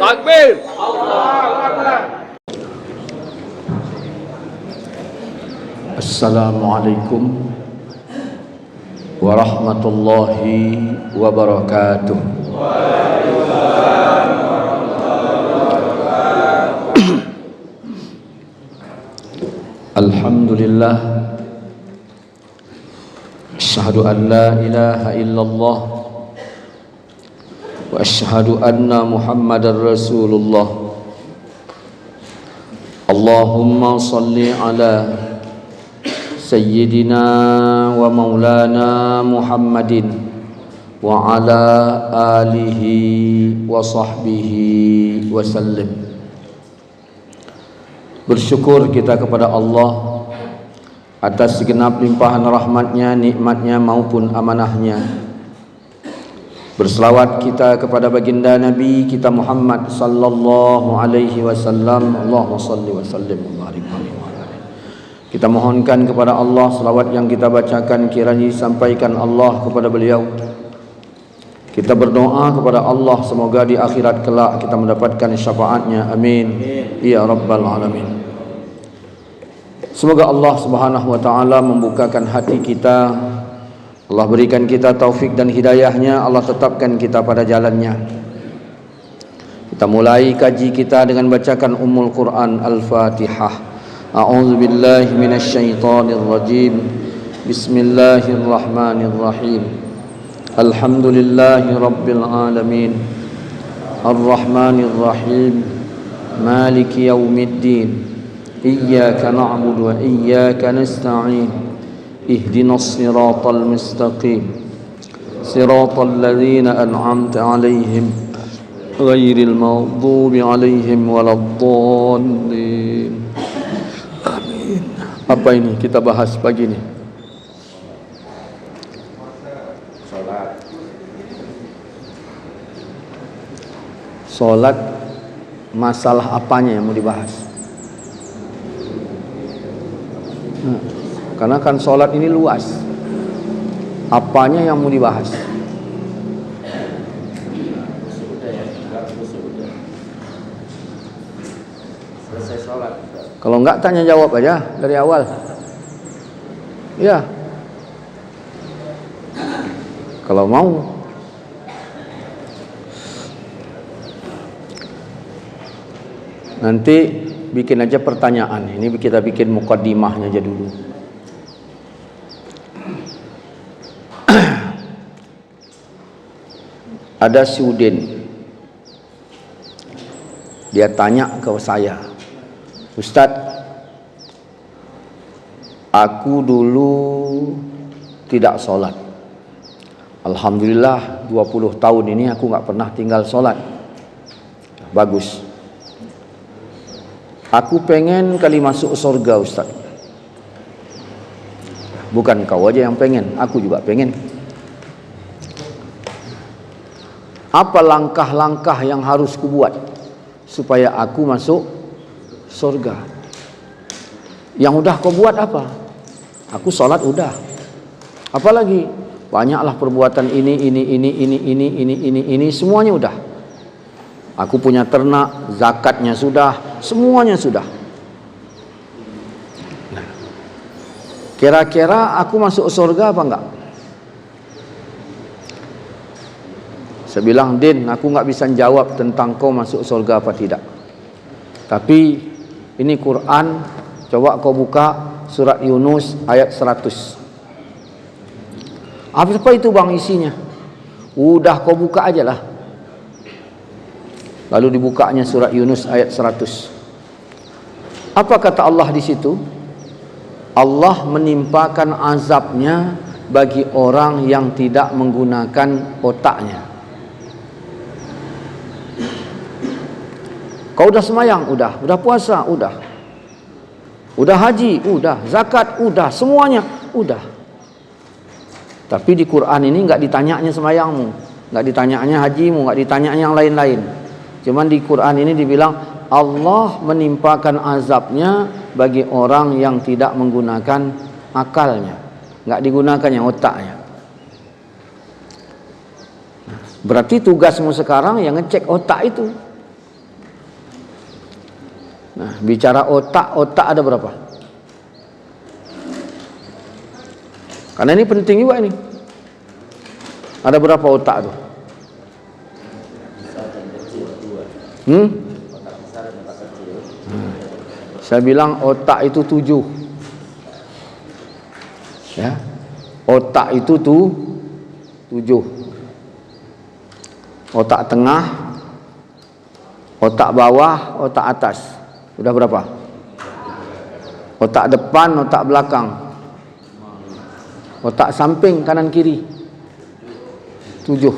Takbir. Assalamualaikum warahmatullahi wabarakatuh. Alhamdulillah, asyhadu an la ilaha illallah wa asyhadu anna Muhammadar Rasulullah. Allahumma salli ala Sayyidina wa maulana Muhammadin wa ala alihi wa sahbihi wa sallim. Bersyukur kita kepada Allah atas segenap limpahan rahmatnya, nikmatnya maupun amanahnya. Berselawat kita kepada baginda Nabi kita Muhammad sallallahu alaihi wasallam. Allahumma salli wa sallim wa barik alaihi. Kita mohonkan kepada Allah selawat yang kita bacakan kiranya disampaikan Allah kepada beliau. Kita berdoa kepada Allah semoga di akhirat kelak kita mendapatkan syafaatnya. Amin. Ya Rabbal Alamin. Semoga Allah Subhanahu wa taala membukakan hati kita. Allah berikan kita taufik dan hidayahnya. Allah tetapkan kita pada jalannya. Kita mulai kaji kita dengan bacakan Ummul Quran Al-Fatihah. A'udzu billahi minasy syaithanir rajim. Bismillahirrahmanirrahim. Alhamdulillahi rabbil alamin. Arrahmanir rahim. Maliki yaumiddin. Iyyaka na'budu wa iyyaka nasta'in. Ihdinas siratal mustaqim. Siratal ladzina an'amta 'alaihim ghairil maghdubi 'alaihim waladdallin. Amin. Apa ini kita bahas pagi ini? Salat. Masalah apanya yang mau dibahas? Karena kan sholat ini luas. Apanya yang mau dibahas? Selesai sholat. Kalau enggak tanya jawab aja dari awal. Ya. Kalau mau. Nanti bikin aja pertanyaan. Ini kita bikin mukaddimahnya aja dulu. Ada si Udin, dia tanya ke saya, Ustadz, aku dulu tidak sholat. Alhamdulillah 20 tahun ini aku gak pernah tinggal sholat. Bagus. Aku pengen kali masuk surga Ustadz. Bukan kau aja yang pengen, aku juga pengen. Apa langkah-langkah yang harus kubuat supaya aku masuk surga? Yang udah kau buat apa? Aku sholat udah. Apalagi? Banyaklah perbuatan ini, semuanya udah. Aku punya ternak, zakatnya sudah, semuanya sudah. Nah, kira-kira aku masuk surga apa enggak? Saya bilang, Din, aku nggak bisa jawab tentang kau masuk surga apa tidak. Tapi ini Quran, coba kau buka surat Yunus ayat 100. Apa itu bang isinya? Udah kau buka aja lah. Lalu dibukanya surat Yunus ayat 100. Apa kata Allah di situ? Allah menimpakan azabnya bagi orang yang tidak menggunakan otaknya. Kau udah semayang, udah puasa, udah haji, udah zakat, udah semuanya, udah. Tapi di Quran ini nggak ditanyanya semayangmu, nggak ditanyanya hajimu, nggak ditanyanya yang lain-lain. Cuman di Quran ini dibilang Allah menimpakan azabnya bagi orang yang tidak menggunakan akalnya, nggak digunakan yang otaknya. Berarti tugasmu sekarang yang ngecek otak itu. Nah, bicara otak ada berapa? Karena ini penting juga ini. Ada berapa otak tuh? Saya bilang otak itu 7. Ya, otak itu 7. Otak tengah, otak bawah, otak atas. Sudah berapa? Otak depan, otak belakang, otak samping, kanan kiri. 7.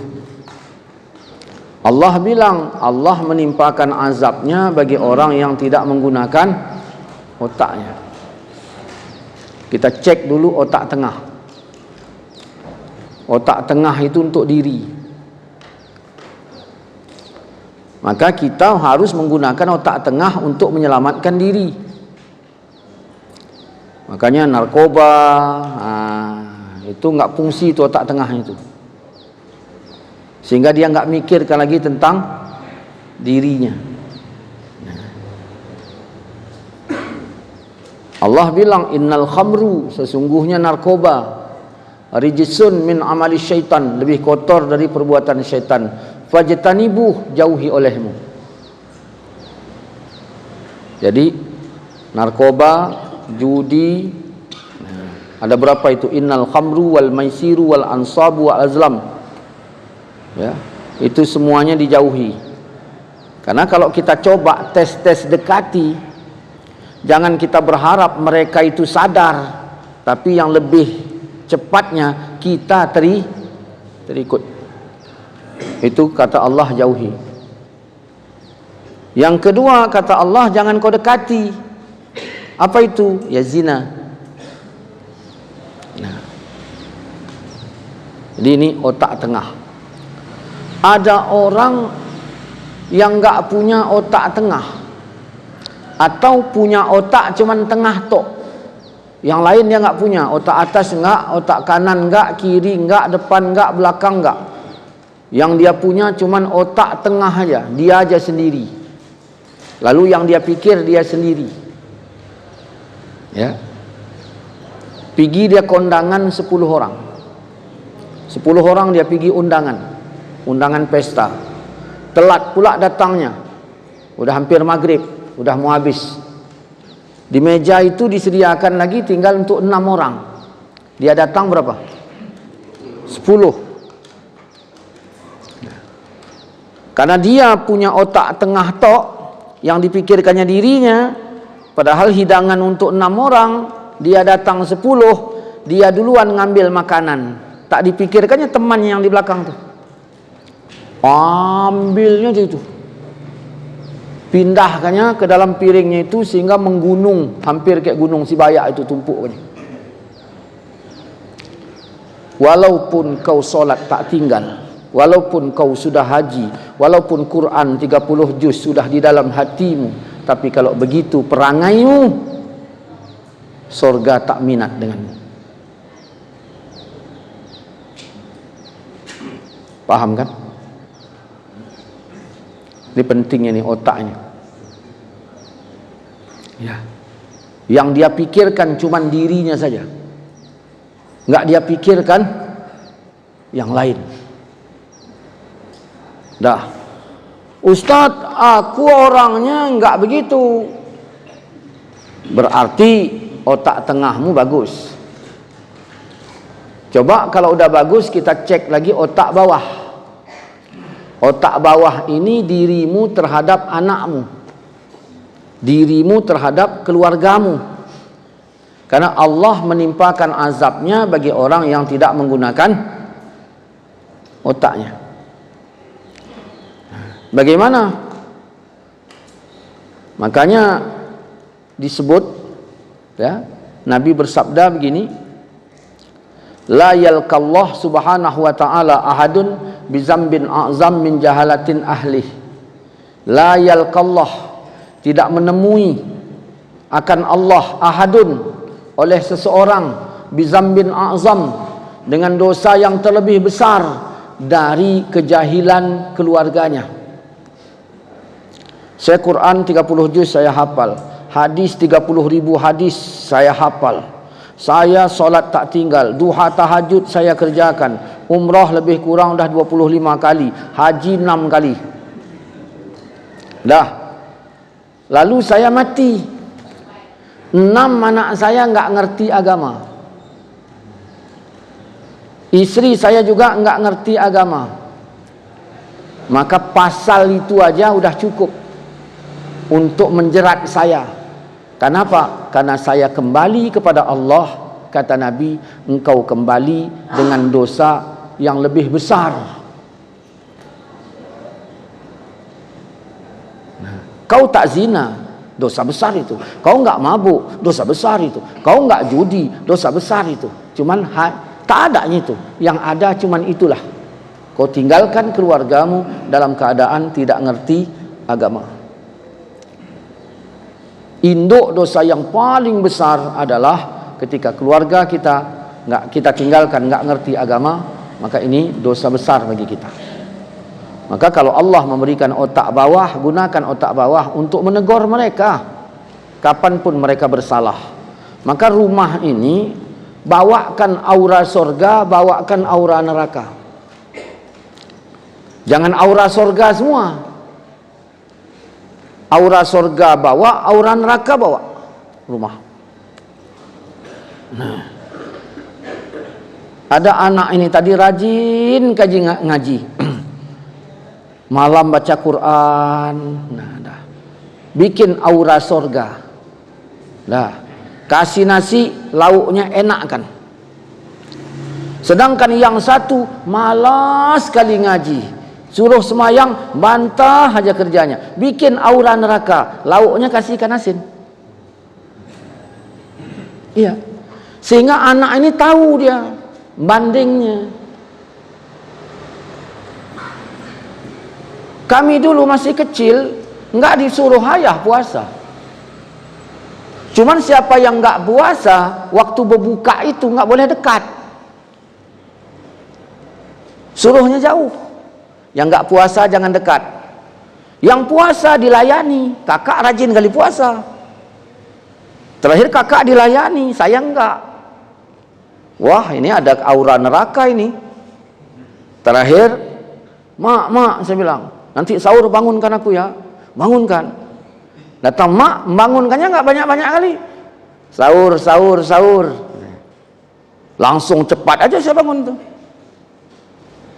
Allah bilang Allah menimpakan azabnya bagi orang yang tidak menggunakan otaknya. Kita cek dulu otak tengah. Otak tengah itu untuk diri. Maka kita harus menggunakan otak tengah untuk menyelamatkan diri. Makanya narkoba, itu nggak fungsi itu otak tengahnya itu. Sehingga dia nggak mikirkan lagi tentang dirinya. Allah bilang innal khamru, sesungguhnya narkoba, rijsun min amali syaitan, lebih kotor dari perbuatan syaitan. Fajtanibuh, jauhi olehmu. Jadi narkoba, judi, ada berapa itu? Innal khamru wal maisiru wal ansabu wal azlam. Ya, itu semuanya dijauhi. Karena kalau kita coba tes dekati, jangan kita berharap mereka itu sadar, tapi yang lebih cepatnya kita terikut. Itu kata Allah, jauhi. Yang kedua kata Allah, jangan kau dekati. Apa itu? Ya zina. Nah, jadi ini otak tengah. Ada orang yang enggak punya otak tengah, atau punya otak cuman tengah tok. Yang lain dia enggak punya. Otak atas enggak, otak kanan enggak, kiri enggak, depan enggak, belakang enggak. Yang dia punya cuman otak tengah aja, dia aja sendiri. Lalu yang dia pikir dia sendiri. Ya. Pergi dia kondangan 10 orang. 10 orang dia pergi undangan pesta. Telat pula datangnya. Udah hampir maghrib, udah mau habis. Di meja itu disediakan lagi tinggal untuk 6 orang. Dia datang berapa? 10. Karena dia punya otak tengah tok, yang dipikirkannya dirinya, padahal hidangan untuk 6 orang, dia datang 10, dia duluan ngambil makanan. Tak dipikirkannya temannya yang di belakang tuh. Ambilnya itu, pindahkannya ke dalam piringnya itu sehingga menggunung, hampir kayak gunung Sibayak itu tumpuknya. Walaupun kau solat tak tinggal, walaupun kau sudah haji, walaupun Quran 30 juz sudah di dalam hatimu, tapi kalau begitu perangaimu, surga tak minat denganmu. Paham kan? Ini pentingnya nih otaknya. Ya. Yang dia pikirkan cuman dirinya saja. Enggak dia pikirkan yang lain. Dah. Ustadz, aku orangnya enggak begitu. Berarti otak tengahmu bagus. Coba kalau udah bagus kita cek lagi otak bawah. Otak bawah ini dirimu terhadap anakmu, dirimu terhadap keluargamu. Karena Allah menimpakan azabnya bagi orang yang tidak menggunakan otaknya. Bagaimana? Makanya disebut, ya, Nabi bersabda begini, la yalqallah subhanahu wa ta'ala ahadun bizambin a'zam min jahalatin ahlih. La yalqallah, tidak menemui akan Allah ahadun, oleh seseorang, bizambin a'zam, dengan dosa yang terlebih besar dari kejahilan keluarganya. Saya Quran 30 juz saya hafal, hadis 30.000 hadis saya hafal, saya solat tak tinggal, duha tahajud saya kerjakan, umrah lebih kurang dah 25 kali, haji 6 kali dah. Lalu saya mati, 6 anak saya enggak ngerti agama, istri saya juga enggak ngerti agama. Maka pasal itu aja udah cukup untuk menjerat saya. Kenapa? Karena saya kembali kepada Allah. Kata Nabi, engkau kembali dengan dosa yang lebih besar. Kau tak zina, dosa besar itu. Kau enggak mabuk, dosa besar itu. Kau enggak judi, dosa besar itu. Cuman tak adanya itu. Yang ada cuman itulah. Kau tinggalkan keluargamu dalam keadaan tidak ngerti agama. Induk dosa yang paling besar adalah ketika keluarga kita kita tinggalkan, nggak ngerti agama, maka ini dosa besar bagi kita. Maka kalau Allah memberikan otak bawah, gunakan otak bawah untuk menegur mereka kapanpun mereka bersalah. Maka rumah ini bawakan aura surga, bawakan aura neraka. Jangan aura surga semua. Aura surga bawa, aura neraka bawa rumah. Nah, ada anak ini tadi rajin ngaji, malam baca Quran, nah dah bikin aura surga, dah kasih nasi lauknya enak kan. Sedangkan yang satu malas sekali ngaji, suruh semayang, bantah aja kerjanya, bikin aura neraka, lauknya kasih ikan asin. Iya, sehingga anak ini tahu dia bandingnya. Kami dulu masih kecil nggak disuruh ayah puasa, cuman siapa yang nggak puasa waktu berbuka itu nggak boleh dekat, suruhnya jauh. Yang nggak puasa jangan dekat. Yang puasa dilayani. Kakak rajin kali puasa. Terakhir kakak dilayani, saya enggak. Wah, ini ada aura neraka ini. Terakhir, mak, saya bilang, nanti sahur bangunkan aku ya. Bangunkan. Datang mak, bangunkannya nggak banyak-banyak kali. Sahur. Langsung cepat aja saya bangun tuh.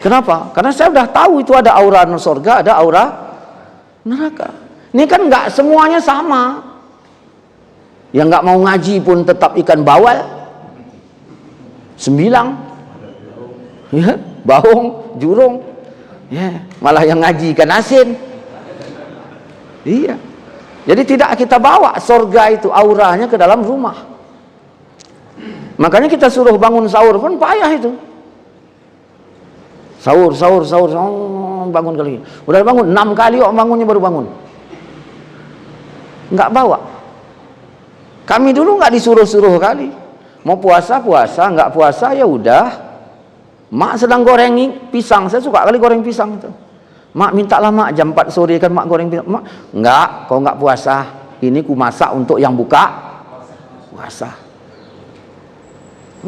Kenapa? Karena saya sudah tahu itu ada aura surga, ada aura neraka. Ini kan nggak semuanya sama. Yang nggak mau ngaji pun tetap ikan bawal, 9, ya, baung, jurung, ya, malah yang ngaji ikan asin. Iya. Jadi tidak kita bawa surga itu auranya ke dalam rumah. Makanya kita suruh bangun sahur pun payah itu. Sahur, bangun kali. Udah bangun 6 kali kok bangunnya baru bangun. Enggak bawa. Kami dulu enggak disuruh-suruh kali. Mau puasa, enggak puasa ya udah. Mak sedang goreng pisang, saya suka kali goreng pisang itu. Mak mintalah mak jam 4 sore kan mak goreng pisang. Mak, enggak, kau enggak puasa. Ini ku masak untuk yang buka puasa.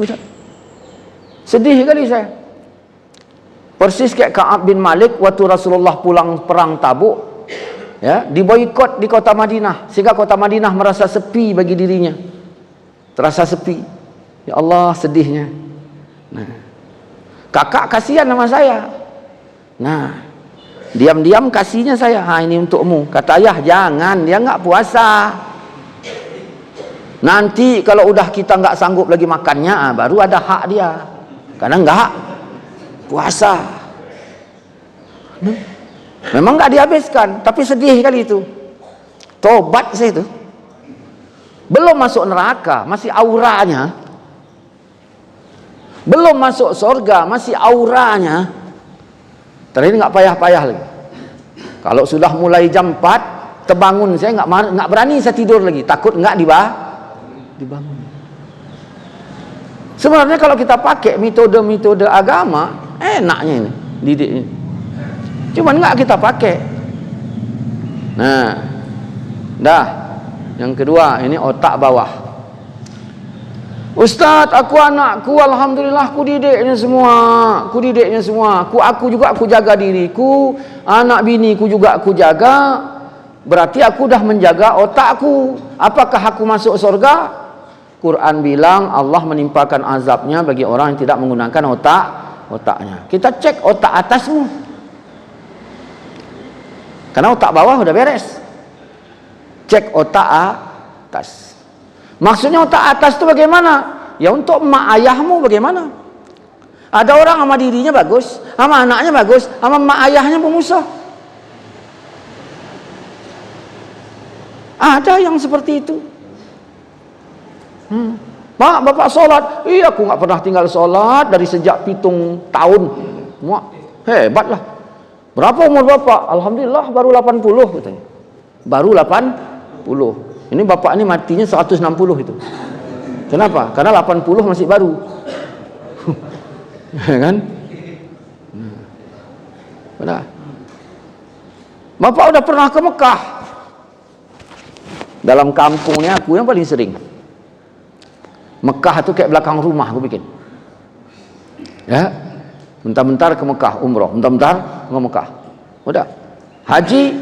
Udah. Sedih kali saya. Persis kayak Ka'ab bin Malik waktu Rasulullah pulang perang Tabuk, ya, diboikot di kota Madinah, sehingga kota Madinah merasa sepi bagi dirinya, terasa sepi. Ya Allah, sedihnya. Nah, kakak kasihan sama saya. Nah, diam-diam kasihnya saya, ini untukmu. Kata ayah, jangan, dia nggak puasa. Nanti kalau udah kita nggak sanggup lagi makannya, baru ada hak dia, karena nggak puasa. Memang nggak dihabiskan, tapi sedih kali itu. Tobat saya itu. Belum masuk neraka, masih auranya. Belum masuk surga, masih auranya. Terakhir nggak payah-payah lagi. Kalau sudah mulai jam 4 terbangun, saya nggak berani saya tidur lagi, takut nggak dibangun. Sebenarnya kalau kita pakai metode-metode agama, enaknya ini. didik ini. Cuman enggak kita pakai. Nah, dah. Yang kedua, ini otak bawah. Ustaz, aku anakku, alhamdulillah aku didiknya semua. Aku juga aku jaga diriku, anak biniku juga aku jaga. Berarti aku dah menjaga otakku. Apakah aku masuk surga? Quran bilang Allah menimpakan azabnya bagi orang yang tidak menggunakan otaknya. Kita cek otak atasmu. Karena otak bawah udah beres. Cek otak atas. Maksudnya otak atas itu bagaimana? Ya untuk mak ayahmu bagaimana? Ada orang sama dirinya bagus, sama anaknya bagus, sama mak ayahnya pemusuh. Ada yang seperti itu. Mak, bapak sholat. Iya, aku nggak pernah tinggal sholat dari sejak 7 tahun. Mak, hebat lah. Berapa umur bapak? Alhamdulillah baru 80 katanya. Baru 80. Ini bapak ini matinya 160 itu. Kenapa? Karena 80 masih baru. Kan? Benar. Bapak udah pernah ke Mekah. Dalam kampungnya aku yang paling sering. Mekah itu kayak belakang rumah aku bikin. Ya. Bentar-bentar ke Mekah umroh, bentar-bentar ke Mekah. Udah. Haji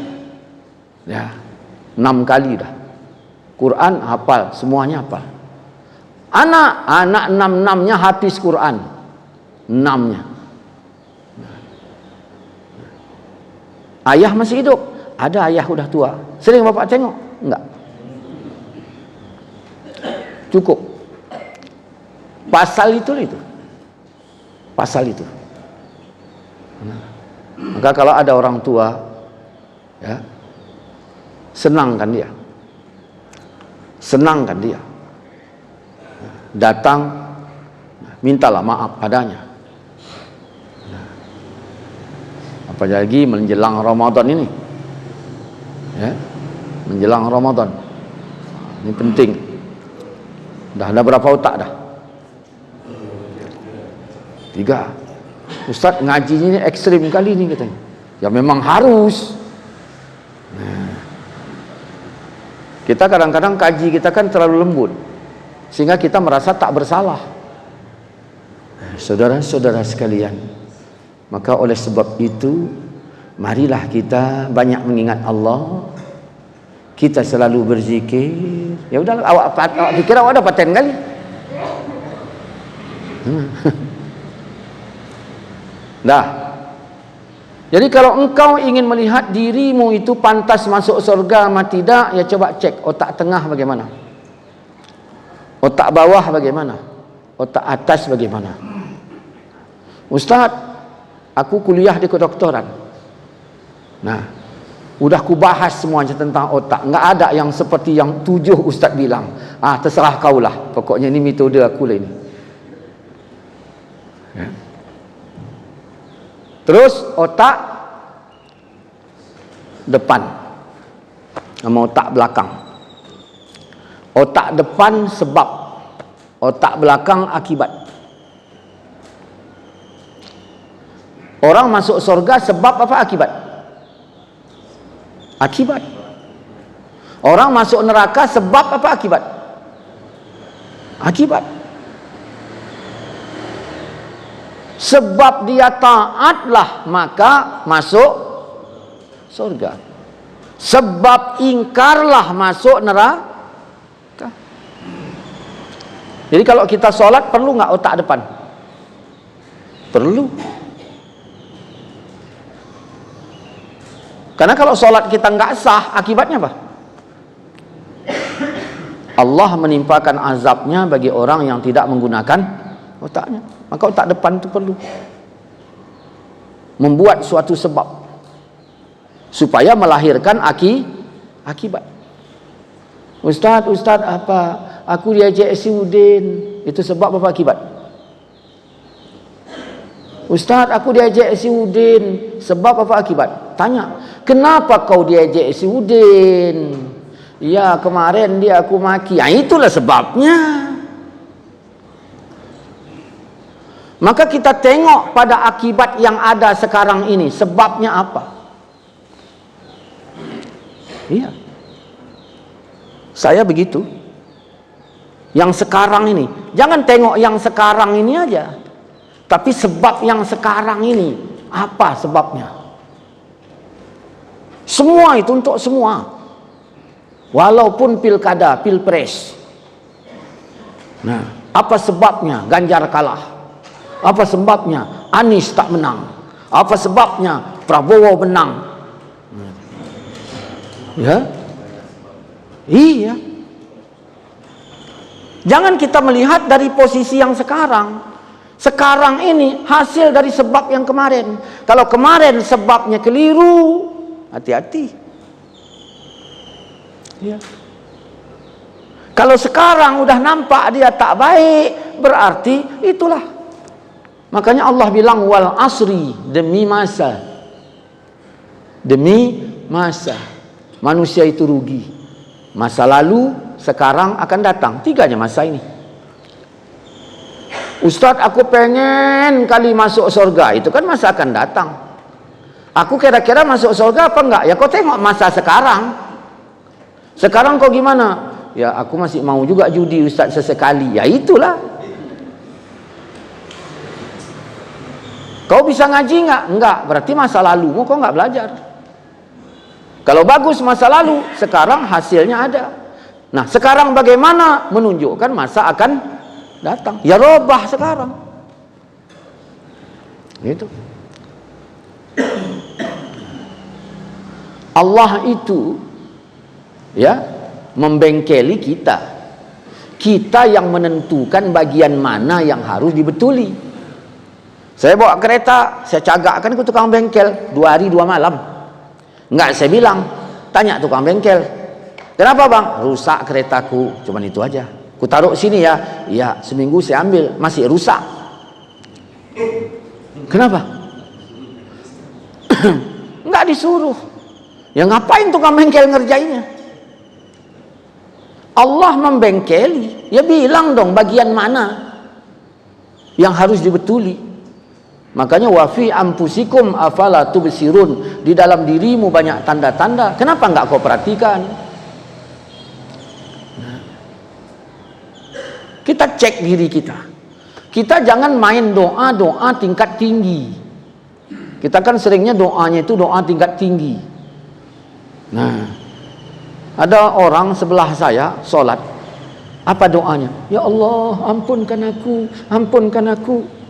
ya 6 kali dah. Quran hafal, semuanya hafal. Anak 6-6-nya habis Quran. 6-nya. Ayah masih hidup. Ada ayah udah tua. Sering bapak tengok? Enggak. Cukup. Pasal itu. Pasal itu. Maka kalau ada orang tua, ya, senangkan dia. Senangkan dia. Datang, mintalah maaf adanya. Apalagi menjelang Ramadan ini. Ya, menjelang Ramadan. Ini penting. Dah ada berapa otak dah? 3. Ustaz ngajinya ini ekstrim kali ni katanya. Ya memang harus. Kita kadang-kadang kaji kita kan terlalu lembut, sehingga kita merasa tak bersalah. Saudara-saudara sekalian, maka oleh sebab itu, marilah kita banyak mengingat Allah. Kita selalu berzikir. Ya udah, awak pikir awak ada paten kali. Dah. Jadi kalau engkau ingin melihat dirimu itu pantas masuk surga atau tidak, ya coba cek otak tengah bagaimana, otak bawah bagaimana, otak atas bagaimana. Ustaz, aku kuliah di kedokteran. Nah, udah ku bahas semuanya tentang otak. Nggak ada yang seperti yang 7 Ustaz bilang. Terserah kaulah. Pokoknya ini metode aku lah ini. Ya. Terus otak depan sama otak belakang. Otak depan sebab, otak belakang akibat. Orang masuk surga sebab apa akibat? Akibat. Orang masuk neraka sebab apa akibat? Akibat. Sebab dia taatlah maka masuk surga. Sebab ingkarlah masuk neraka. Jadi kalau kita sholat perlu nggak otak depan? Perlu. Karena kalau sholat kita nggak sah, akibatnya apa? Allah menimpakan azabnya bagi orang yang tidak menggunakan otaknya. Maka otak depan itu perlu. Membuat suatu sebab supaya melahirkan akibat. Ustaz, apa? Aku diajak Udin. Itu sebab apa akibat? Ustaz, aku diajak Udin. Sebab apa akibat? Tanya. Kenapa kau diajak Udin? Ya, kemarin dia aku maki. Itulah sebabnya. Maka kita tengok pada akibat yang ada sekarang ini, sebabnya apa? Iya. Saya begitu. Yang sekarang ini, jangan tengok yang sekarang ini aja, tapi sebab yang sekarang ini, apa sebabnya? Semua itu untuk semua. Walaupun pilkada, pilpres. Nah, apa sebabnya Ganjar kalah? Apa sebabnya Anies tak menang? Apa sebabnya Prabowo menang? Ya, iya. Jangan kita melihat dari posisi yang sekarang. Sekarang ini hasil dari sebab yang kemarin. Kalau kemarin sebabnya keliru, hati-hati. Ya. Kalau sekarang udah nampak dia tak baik, berarti itulah. Makanya Allah bilang wal asri, demi masa. Demi masa. Manusia itu rugi. Masa lalu, sekarang akan datang. Tiganya masa ini. Ustaz, aku pengen kali masuk surga. Itu kan masa akan datang. Aku kira-kira masuk surga apa enggak? Ya kau tengok masa sekarang. Sekarang kau gimana? Ya aku masih mau juga judi Ustaz sesekali. Ya itulah. Kau bisa ngaji enggak? Enggak. Berarti masa lalumu kau enggak belajar. Kalau bagus masa lalu, sekarang hasilnya ada. Nah, sekarang bagaimana? Menunjukkan masa akan datang. Ya robah sekarang. Gitu. Allah itu ya membengkeli kita. Kita yang menentukan bagian mana yang harus dibetuli. Saya bawa kereta, saya cagakkan ke tukang bengkel 2 hari 2 malam. Enggak, saya bilang, tanya tukang bengkel, kenapa bang? Rusak keretaku, cuman itu aja. Ku taruh sini ya. Iya, seminggu saya ambil, masih rusak. Kenapa? Enggak disuruh. Ya ngapain tukang bengkel ngerjainnya? Allah membengkeli, ya bilang dong bagian mana yang harus dibetuli. Makanya wa fi anfusikum afala tubsirun, di dalam dirimu banyak tanda-tanda, kenapa enggak kau perhatikan? Kita cek diri kita. Kita jangan main doa-doa tingkat tinggi. Kita kan seringnya doanya itu doa tingkat tinggi. Nah, ada orang sebelah saya sholat, apa doanya? Ya Allah, ampunkan aku, ampunkan aku.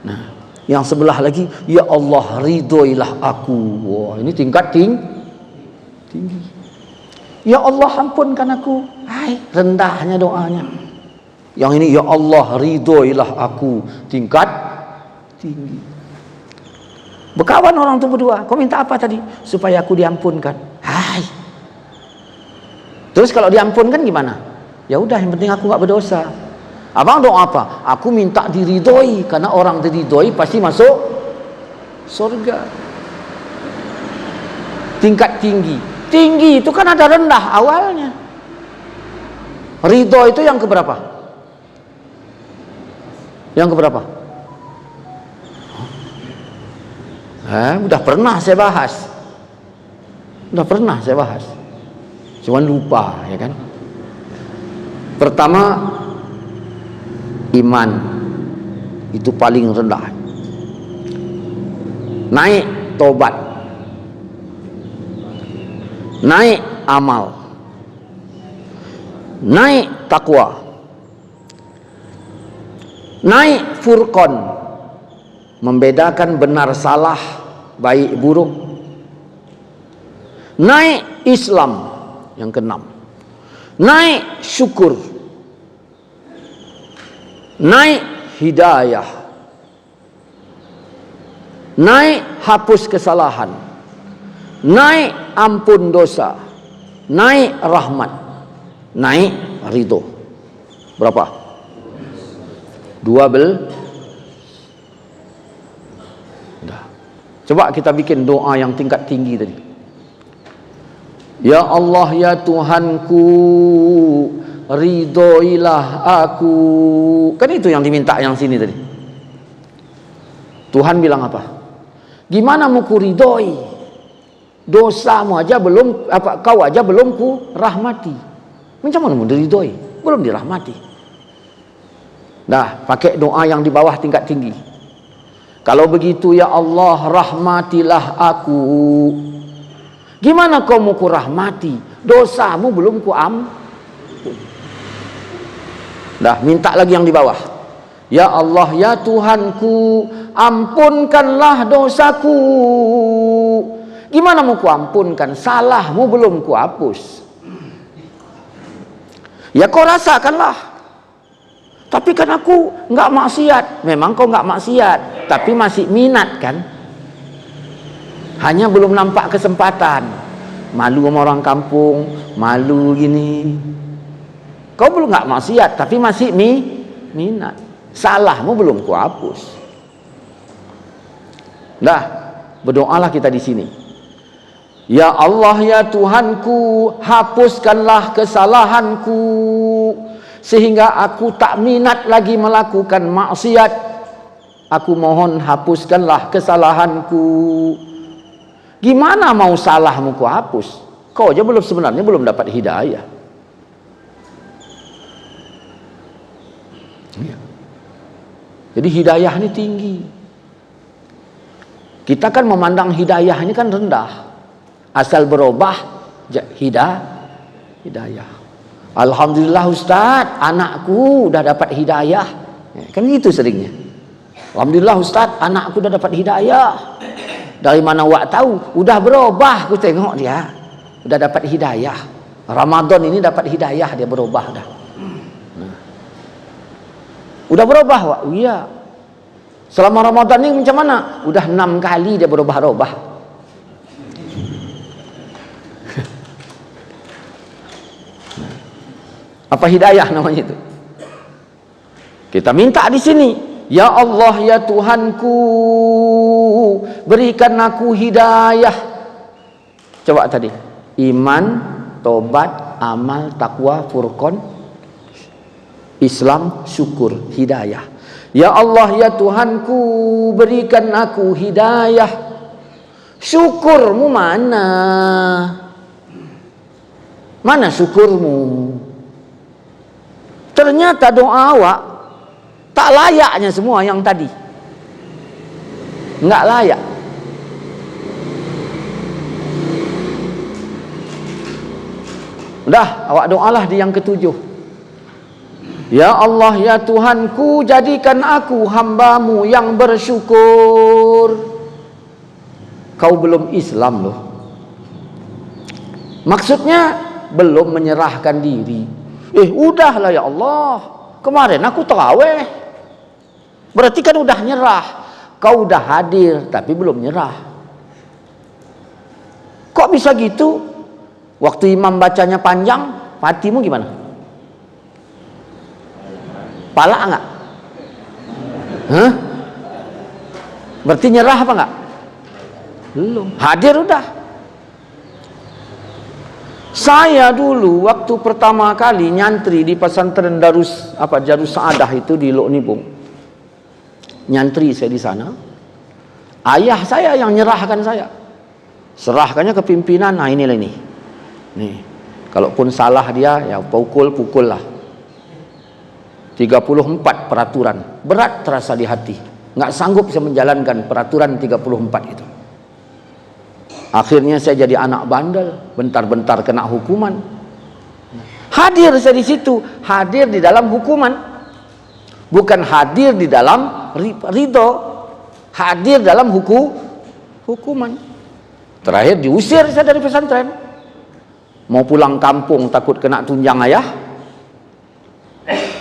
Nah, yang sebelah lagi, ya Allah ridhoilah aku. Wah, ini tingkat tinggi. Ya Allah ampunkan aku. Hai, rendahnya doanya. Yang ini, ya Allah ridhoilah aku, tingkat tinggi. Berkawan orang itu berdua. Kau minta apa tadi? Supaya aku diampunkan. Hai. Terus kalau diampunkan gimana? Ya udah, yang penting aku gak berdosa. Abang doa apa? Aku minta diridhoi, karena orang diridhoi pasti masuk surga. Tingkat tinggi. Tinggi itu kan ada rendah awalnya. Ridho itu yang keberapa? Yang keberapa? Udah pernah saya bahas. Cuman lupa, ya kan? Pertama, iman itu paling rendah. Naik tobat, naik amal, naik takwa, naik furqan, membedakan benar salah, baik buruk, naik Islam yang keenam, naik syukur, naik hidayah, naik hapus kesalahan, naik ampun dosa, naik rahmat, naik ridho. Berapa? 12. Dah. Coba kita bikin doa yang tingkat tinggi tadi. Ya Allah, ya Tuhanku, ridhoilah aku. Kan itu yang diminta yang sini tadi. Tuhan bilang apa? Gimana mau ku ridhoi? Dosamu aja belum, kau aja belum ku rahmati. Macam mana mau diridhoi? Belum dirahmati. Nah, pakai doa yang di bawah tingkat tinggi. Kalau begitu ya Allah, rahmatilah aku. Gimana kau mau ku rahmati? Dosamu belum ku ampun. Dah, minta lagi yang di bawah. Ya Allah, ya Tuhanku, ampunkanlah dosaku. Gimana mau ku ampunkan? Salahmu belum ku hapus. Ya kau rasakanlah. Tapi kan aku nggak maksiat. Memang kau nggak maksiat, tapi masih minat kan? Hanya belum nampak kesempatan. Malu sama orang kampung, malu gini. Kau belum nggak maksiat, tapi masih minat. Salahmu belum ku hapus. Dah, berdoalah kita di sini. Ya Allah, ya Tuhanku, hapuskanlah kesalahanku sehingga aku tak minat lagi melakukan maksiat. Aku mohon hapuskanlah kesalahanku. Gimana mau salahmu ku hapus? Kau aja sebenarnya belum dapat hidayah. Jadi hidayah ini tinggi. Kita kan memandang hidayah ini kan rendah. Asal berubah hidayah. Alhamdulillah Ustaz, anakku udah dapat hidayah. Kan gitu seringnya. Alhamdulillah Ustaz, anakku udah dapat hidayah. Dari mana wak tahu? Udah berubah, aku tengok dia. Udah dapat hidayah. Ramadan ini dapat hidayah, dia berubah dah. Udah berubah wak? Oh, iya. Selama Ramadan ini macam mana? Udah 6 kali dia berubah-ubah. Apa hidayah namanya itu? Kita minta di sini, ya Allah, ya Tuhanku, berikan aku hidayah. Coba tadi, iman, tobat, amal, takwa, furqan, Islam, syukur, hidayah. Ya Allah, ya Tuhanku, berikan aku hidayah. Syukurmu mana? Mana syukurmu? Ternyata doa awak tak layaknya semua yang tadi. Enggak layak. Udah, awak doalah di yang ketujuh. Ya Allah, ya Tuhanku, jadikan aku hambamu yang bersyukur. Kau belum Islam loh. Maksudnya belum menyerahkan diri. Udahlah ya Allah, kemarin aku tarawih. Berarti kan udah nyerah. Kau udah hadir tapi belum nyerah. Kok bisa gitu? Waktu imam bacanya panjang, hatimu gimana? Pala enggak? Hah? Berarti nyerah apa enggak? Belum. Hadir udah. Saya dulu waktu pertama kali nyantri di pesantren Darus Saadah itu di Lok Nibung. Nyantri saya di sana. Ayah saya yang nyerahkan saya. Serahkannya ke pimpinan. Nah, inilah ini. Nih. Kalaupun salah dia ya pukul lah. 34 peraturan. Berat terasa di hati. Nggak sanggup saya menjalankan peraturan 34 itu. Akhirnya saya jadi anak bandel, bentar-bentar kena hukuman. Hadir saya di situ, hadir di dalam hukuman. Bukan hadir di dalam ridho, hadir dalam hukuman. Terakhir diusir saya dari pesantren. Mau pulang kampung takut kena tunjang ayah.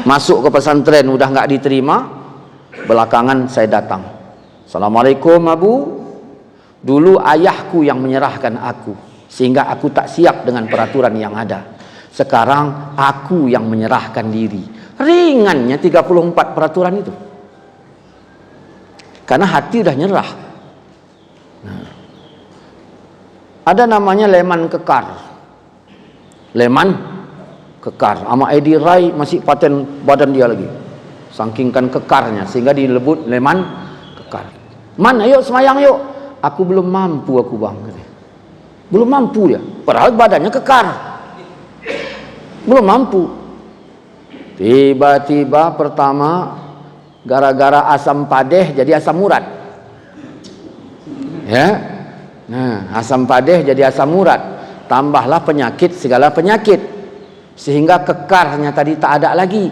Masuk ke pesantren udah nggak diterima. Belakangan saya datang. Assalamualaikum Abu. Dulu ayahku yang menyerahkan aku, sehingga aku tak siap dengan peraturan yang ada. Sekarang aku yang menyerahkan diri. Ringannya 34 peraturan itu. Karena hati udah nyerah. Nah, ada namanya leman kekar. Leman kekar. Sama Edi Rai masih paten badan dia lagi, sangkingkan kekarnya, sehingga dilebut leman kekar. Man, ayo semayang yuk. Aku belum mampu aku bang. Belum mampu dia, padahal badannya kekar. Belum mampu. Tiba-tiba pertama gara-gara asam padeh jadi asam urat. Ya. Nah, asam padeh jadi asam urat. Tambahlah penyakit, segala penyakit, sehingga kekarnya tadi tak ada lagi.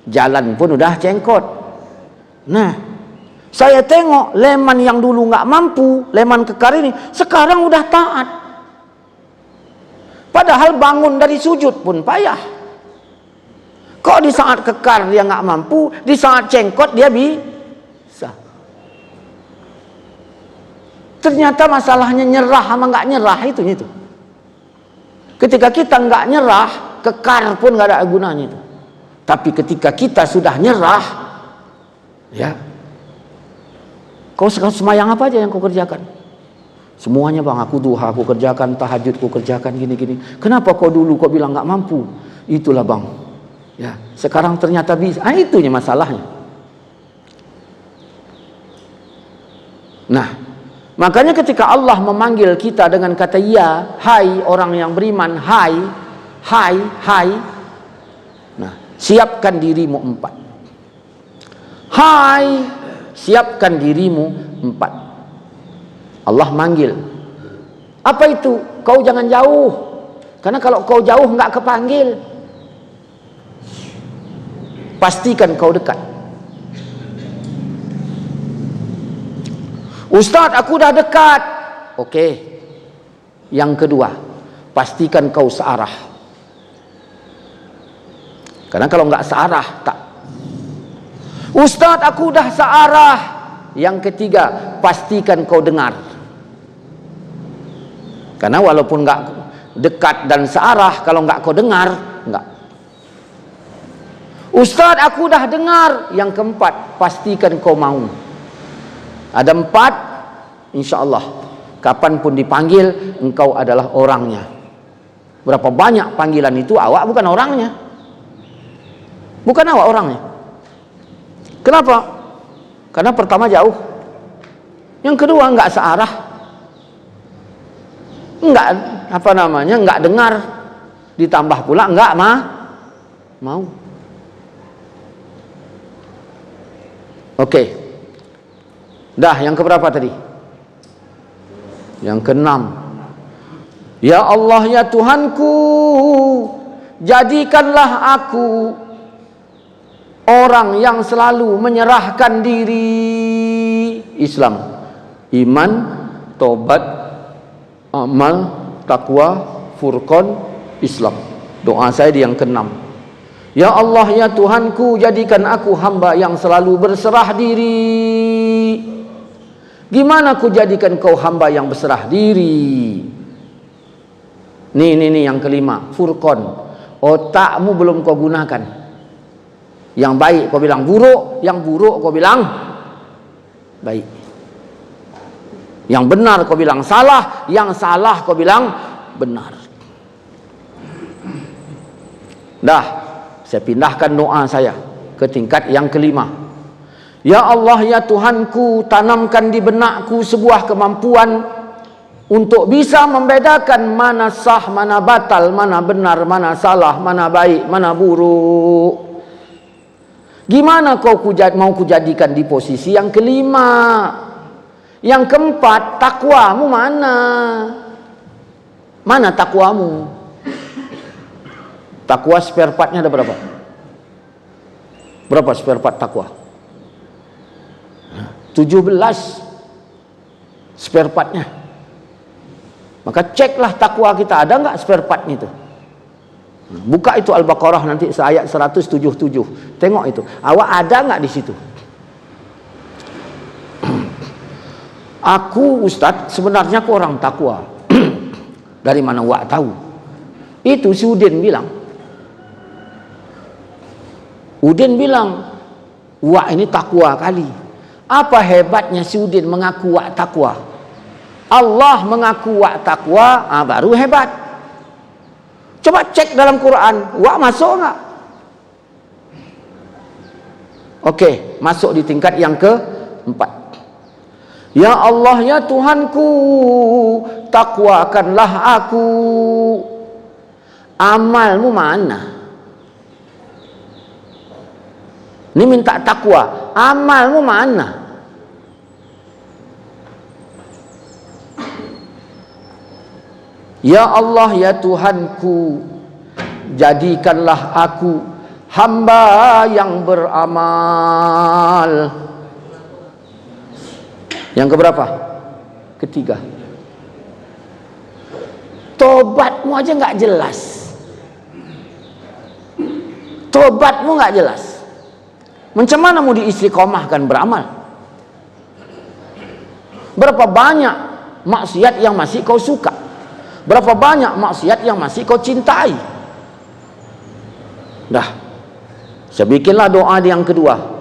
Jalan pun udah cengkot. Nah, saya tengok leman yang dulu nggak mampu, leman kekar ini sekarang udah taat. Padahal bangun dari sujud pun payah. Kok di saat kekar dia nggak mampu, di saat cengkot dia bisa. Ternyata masalahnya nyerah sama nggak nyerah itu. Ketika kita nggak nyerah, kekar pun nggak ada gunanya itu. Tapi ketika kita sudah nyerah, ya, kau sekarang semayang apa aja yang kau kerjakan? Semuanya bang, aku duha aku kerjakan, tahajud aku kerjakan, gini-gini. Kenapa kau dulu kau bilang nggak mampu? Itulah bang. Ya, sekarang ternyata bisa. Itunya masalahnya. Nah, makanya ketika Allah memanggil kita dengan kata ya, hai orang yang beriman, hai. Nah, siapkan dirimu 4. Hai, siapkan dirimu 4. Allah manggil. Apa itu? Kau jangan jauh. Karena kalau kau jauh nggak kepanggil. Pastikan kau dekat. Ustaz, aku dah dekat. Oke. Yang kedua, pastikan kau searah. Karena kalau nggak searah, tak. Ustaz, aku dah searah. Yang ketiga, pastikan kau dengar. Karena walaupun nggak dekat dan searah, kalau nggak kau dengar, nggak. Ustaz, aku dah dengar. Yang keempat, pastikan kau mau. Ada 4, insya Allah kapanpun dipanggil engkau adalah orangnya. Berapa banyak panggilan itu, awak bukan orangnya. Bukan awak orangnya. Kenapa? Karena pertama jauh, yang kedua nggak searah, nggak nggak dengar, ditambah pula nggak mau. Oke. Dah, yang keberapa tadi? Yang ke-6. Ya Allah, ya Tuhanku, jadikanlah aku orang yang selalu menyerahkan diri. Islam, iman, tobat, amal, takwa, furqan, Islam. Doa saya di yang ke-6. Ya Allah, ya Tuhanku, jadikan aku hamba yang selalu berserah diri. Gimana aku jadikan kau hamba yang berserah diri? Nih yang kelima, furqan. Otakmu belum kau gunakan. Yang baik kau bilang buruk, yang buruk kau bilang baik. Yang benar kau bilang salah, yang salah kau bilang benar. Dah, saya pindahkan doa saya ke tingkat yang kelima. Ya Allah, ya Tuhanku, tanamkan di benakku sebuah kemampuan untuk bisa membedakan mana sah, mana batal, mana benar, mana salah, mana baik, mana buruk. Gimana kau mau kujadikan di posisi yang kelima? Yang keempat, takwamu mana? Mana takwamu? Takwa spare partnya ada berapa? Berapa spare part takwa? 17 spare partnya. Maka ceklah takwa kita ada nggak spare partnya itu. Buka itu Al-Baqarah nanti ayat 177. Tengok itu. Awak ada nggak di situ? Aku Ustadz sebenarnya aku orang takwa. Dari mana awak tahu? Itu si Udin bilang. Udin bilang, awak ini takwa kali. Apa hebatnya si Udin mengaku awak takwa? Allah mengaku awak takwa, baru hebat. Coba cek dalam Quran, wa masuk enggak? Oke, masuk di tingkat yang keempat. Ya Allah, ya Tuhanku, takwakanlah aku. Amalmu mana? Ini minta takwa, amalmu mana? Ya Allah, ya Tuhanku, jadikanlah aku hamba yang beramal. Yang keberapa? Ketiga. Tobatmu aja nggak jelas. Tobatmu nggak jelas. Macam mana mau diistiqomahkan beramal? Berapa banyak maksiat yang masih kau suka? Berapa banyak maksiat yang masih kau cintai? Dah, saya bikinlah doa yang kedua.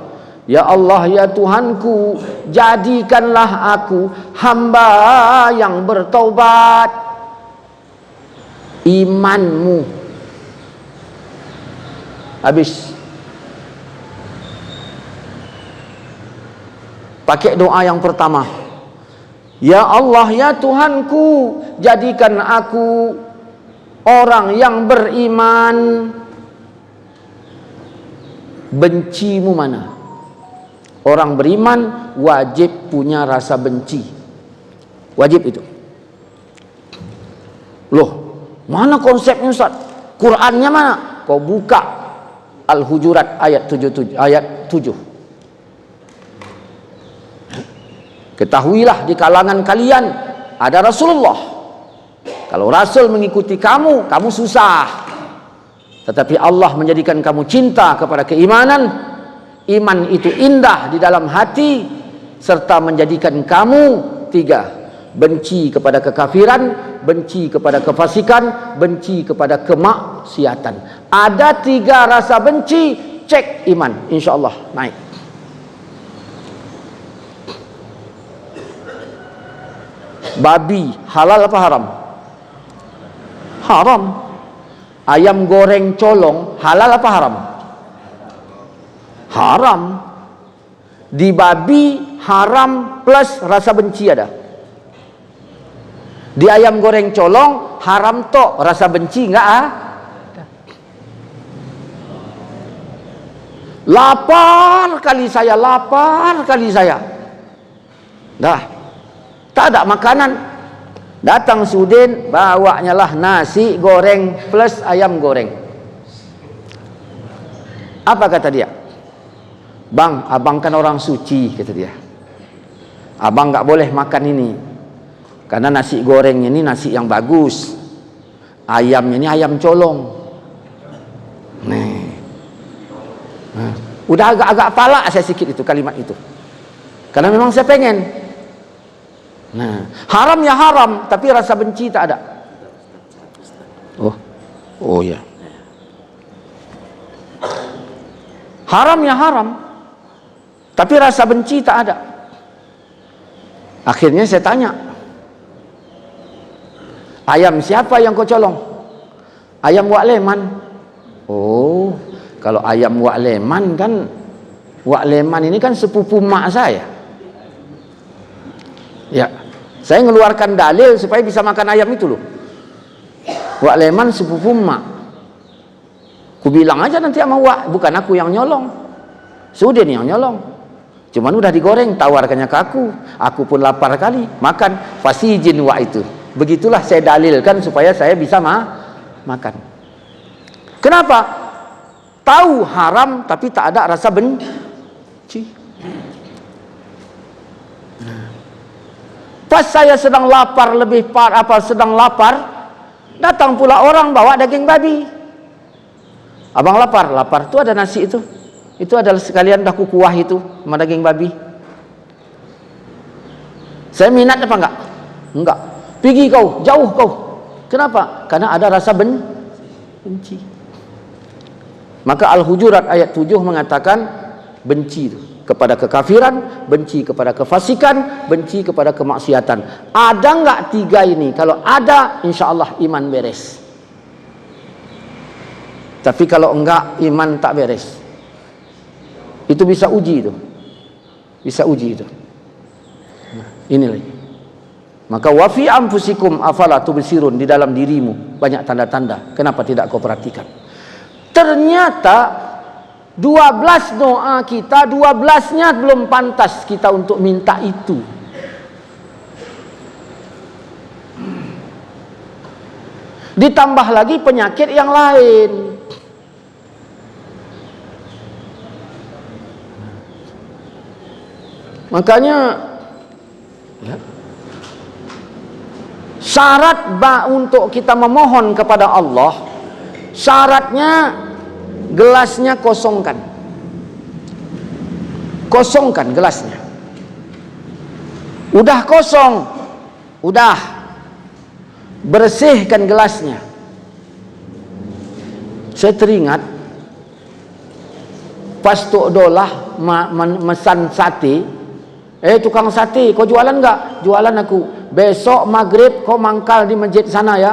Ya Allah, ya Tuhanku, jadikanlah aku hamba yang bertaubat. Imanmu habis. Pakai doa yang pertama. Ya Allah, ya Tuhanku, jadikan aku orang yang beriman. Bencimu mana? Orang beriman wajib punya rasa benci. Wajib itu. Loh, mana konsepnya Ustaz? Qurannya mana? Kau buka Al-Hujurat ayat 7. Ketahuilah di kalangan kalian ada Rasulullah. Kalau Rasul mengikuti kamu, kamu susah. Tetapi Allah menjadikan kamu cinta kepada keimanan. Iman itu indah di dalam hati, serta menjadikan kamu tiga: benci kepada kekafiran, benci kepada kefasikan, benci kepada kemaksiatan. Ada tiga rasa benci, cek iman, insya Allah naik. Babi halal apa haram? Haram. Ayam goreng colong halal apa haram? Haram. Di babi haram plus rasa benci ada. Di ayam goreng colong haram tok, rasa benci enggak ada. Lapar kali saya. Dah, tak ada makanan. Datang Sudin, bawanya lah nasi goreng plus ayam goreng. Apa kata dia? Bang, abang kan orang suci, kata dia. Abang nggak boleh makan ini, karena nasi gorengnya ini nasi yang bagus, ayamnya ini ayam colong. Nih, udah agak-agak palak saya sikit itu kalimat itu, karena memang saya pengen. Nah, haram ya haram, tapi rasa benci tak ada. Oh ya. Haram ya haram, tapi rasa benci tak ada. Akhirnya saya tanya, ayam siapa yang kau colong? Ayam Wak Leman. Oh, kalau ayam Wak Leman kan, Wak Leman ini kan sepupu mak saya. Ya, saya ngeluarkan dalil supaya bisa makan ayam itu loh. Wak Leman sepupu mak. Ku bilang aja nanti sama Wak, bukan aku yang nyolong, Sudin yang nyolong. Cuman udah digoreng, tawarkannya ke aku. Aku pun lapar kali, makan. Fasijin Wak itu. Begitulah saya dalilkan supaya saya bisa makan. Kenapa? Tahu haram tapi tak ada rasa benci. Pas saya sedang lapar, sedang lapar, datang pula orang bawa daging babi. Abang lapar itu ada nasi itu. Itu adalah sekalian dah kuah itu sama daging babi. Saya minat apa enggak? Enggak. Pergi kau, jauh kau. Kenapa? Karena ada rasa benci. Maka Al-Hujurat ayat 7 mengatakan benci itu kepada kekafiran, benci kepada kefasikan, benci kepada kemaksiatan. Ada enggak tiga ini? Kalau ada, insya Allah iman beres. Tapi kalau enggak, iman tak beres. Itu bisa uji itu. Bisa uji itu. Nah, inilah. Maka wa fi anfusikum afala tubsirun, di dalam dirimu banyak tanda-tanda. Kenapa tidak kau perhatikan? Ternyata 12 doa kita, 12-nya belum pantas kita untuk minta itu. Ditambah lagi penyakit yang lain. Makanya ya, syarat untuk kita memohon kepada Allah, syaratnya gelasnya kosongkan. Kosongkan gelasnya. Udah kosong, udah bersihkan gelasnya. Saya teringat pas Tok Dolah mesan sate. Tukang sate, kau jualan enggak? Jualan aku. Besok maghrib kau mangkal di masjid sana ya.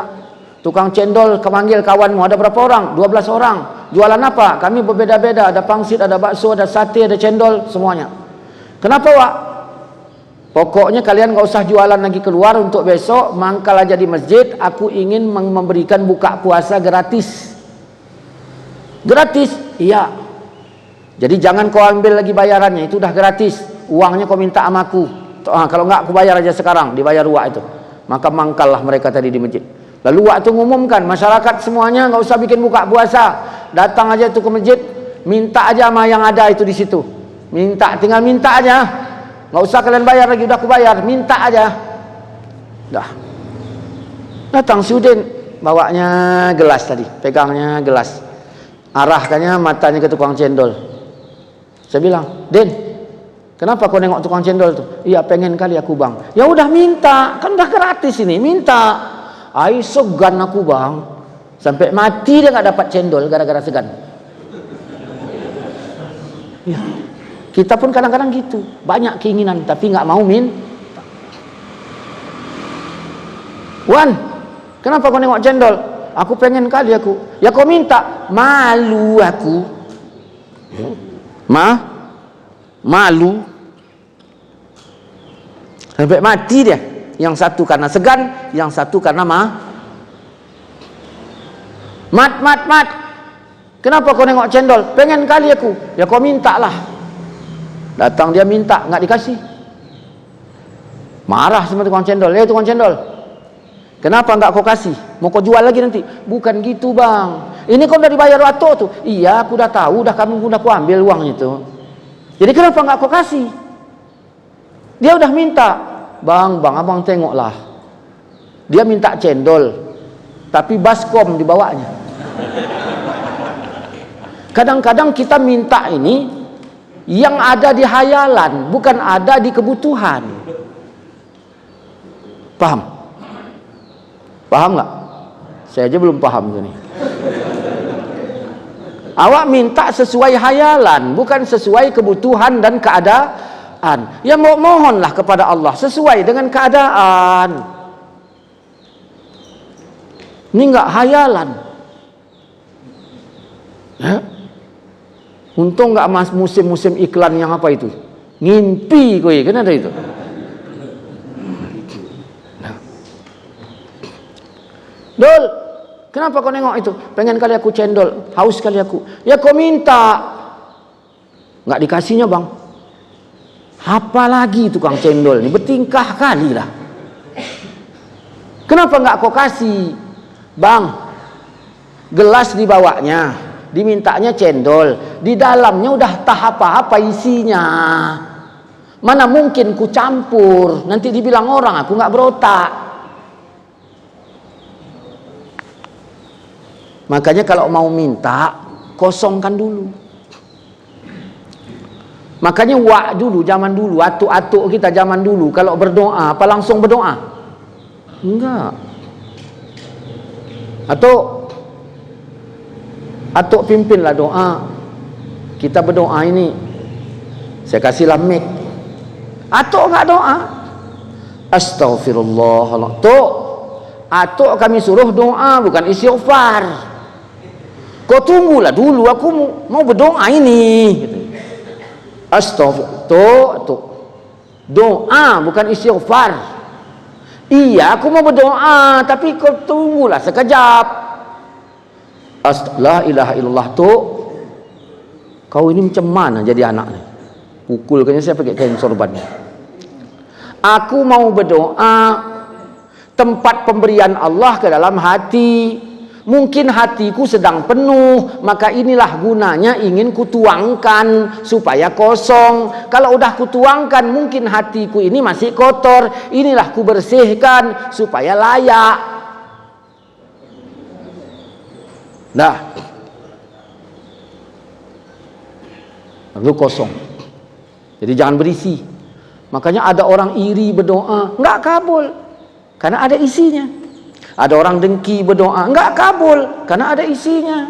Tukang cendol kemanggil kawanmu, ada berapa orang? 12 orang. Jualan apa? Kami berbeda-beda, ada pangsit, ada bakso, ada sate, ada cendol, semuanya. Kenapa, Wak? Pokoknya kalian enggak usah jualan lagi keluar untuk besok, mangkal aja di masjid. Aku ingin memberikan buka puasa gratis. Gratis? Iya. Jadi jangan kau ambil lagi bayarannya, itu udah gratis. Uangnya kau minta sama aku. Kalau enggak aku bayar aja sekarang, dibayar Wak itu. Maka mangkallah mereka tadi di masjid. Lalu Wak itu ngumumkan, masyarakat semuanya enggak usah bikin buka puasa. Datang aja itu ke masjid, minta aja sama yang ada itu di situ. Minta, tinggal minta aja. Enggak usah kalian bayar lagi, udah aku bayar, minta aja. Dah. Datang si Udin, bawanya gelas tadi, pegangnya gelas. Arahkannya matanya ke tukang cendol. Saya bilang, "Den, kenapa kau nengok tukang cendol tuh?" "Iya, pengen kali aku, Bang." "Ya udah minta, kan udah gratis ini, minta." "Ai segan aku, Bang." Sampai mati dia nggak dapat cendol gara-gara segan. Ya. Kita pun kadang-kadang gitu, banyak keinginan tapi nggak mau "Wan, kenapa kau nengok cendol?" "Aku pengen kali aku." "Ya kau minta." "Malu aku." Malu. Sampai mati dia. Yang satu karena segan, yang satu karena Mat. Kenapa kau nengok cendol? "Pengen kali aku." "Ya kau minta lah." Datang dia minta, nggak dikasih. Marah sama tukang cendol. "Tukang cendol, kenapa nggak kau kasih? Mau kau jual lagi nanti?" "Bukan gitu, Bang. Ini kau udah dibayar waktu tuh." "Iya, aku udah tahu, udah aku ambil uang itu. Jadi kenapa nggak kau kasih?" Dia udah minta. Bang, abang tengoklah. Dia minta cendol, tapi baskom dibawanya. Kadang-kadang kita minta ini yang ada di hayalan, bukan ada di kebutuhan. Paham? Paham nggak? Saya aja belum paham ini. Awak minta sesuai hayalan, bukan sesuai kebutuhan dan keadaan. Ya mohonlah kepada Allah sesuai dengan keadaan. Ini enggak hayalan. Ya? Untung enggak musim-musim iklan yang apa itu? Ngimpi koi, kan ada itu. Nah. Dol, kenapa kau nengok itu? "Pengen kali aku cendol, haus kali aku." "Ya kau minta." Nggak dikasihnya, Bang. Apalagi tukang cendol ini bertingkah kali lah. Kenapa nggak kau kasih? "Bang, gelas dibawanya, dimintanya cendol, di dalamnya udah tak apa-apa isinya. Mana mungkin ku campur, nanti dibilang orang aku nggak berotak." Makanya kalau mau minta, kosongkan dulu. Makanya dulu, zaman dulu, atuk-atuk kita zaman dulu, kalau berdoa, apa langsung berdoa? Enggak. Atuk pimpinlah doa. Kita berdoa ini. Saya kasihlah mic. Atuk enggak doa. Astaghfirullah. Atuk kami suruh doa, bukan istighfar. Kau tunggulah dulu, aku mau berdoa ini. Astaghfirullah. Doa bukan istighfar. Iya, aku mau berdoa, tapi kau tunggulah sekejap. La ilaha illallah tu. Kau ini macam mana jadi anak ni? Pukul kayaknya saya pakai kain sorban. Aku mau berdoa, tempat pemberian Allah ke dalam hati. Mungkin hatiku sedang penuh, maka inilah gunanya ingin kutuangkan supaya kosong. Kalau udah kutuangkan, mungkin hatiku ini masih kotor. Inilah kubersihkan supaya layak. Nah, lalu kosong. Jadi jangan berisi. Makanya ada orang iri berdoa, enggak kabul karena ada isinya. Ada orang dengki berdoa, enggak kabul karena ada isinya.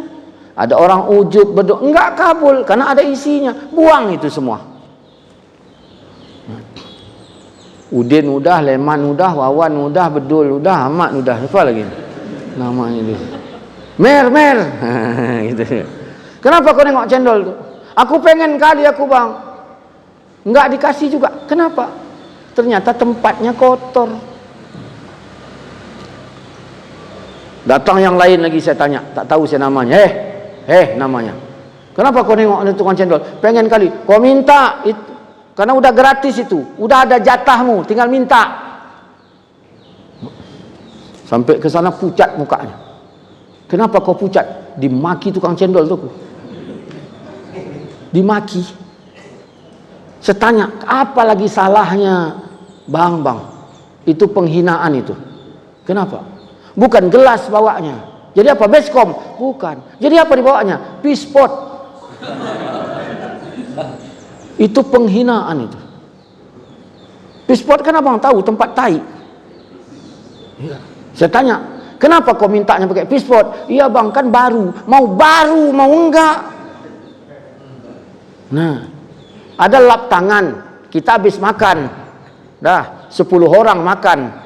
Ada orang ujub berdoa, enggak kabul karena ada isinya. Buang itu semua. Udin udah, Leman udah, Wawan udah, Bedul udah, Ahmad udah, apa lagi namanya itu? Mer gitu. Kenapa kau nengok cendol tuh? Aku pengen kali aku bang. Enggak dikasih juga. Kenapa? Ternyata tempatnya kotor. Datang yang lain lagi, saya tanya, tak tahu saya namanya. Namanya. Kenapa kau nengok ada tukang cendol? Pengen kali. Kau minta itu, karena udah gratis itu, udah ada jatahmu, tinggal minta. Sampai ke sana pucat mukanya. Kenapa kau pucat? Dimaki tukang cendol tuh. Dimaki. Saya tanya, apa lagi salahnya? Bang, itu penghinaan itu. Kenapa? Bukan gelas bawanya. Jadi apa? Baskom? Bukan. Jadi apa dibawanya? Pispot. Itu penghinaan itu. Pispot kan abang tahu tempat tai. Saya tanya, kenapa kau mintanya pakai pispot? Iya bang, kan baru. Mau enggak? Nah, ada lap tangan. Kita habis makan. Dah, 10 orang makan.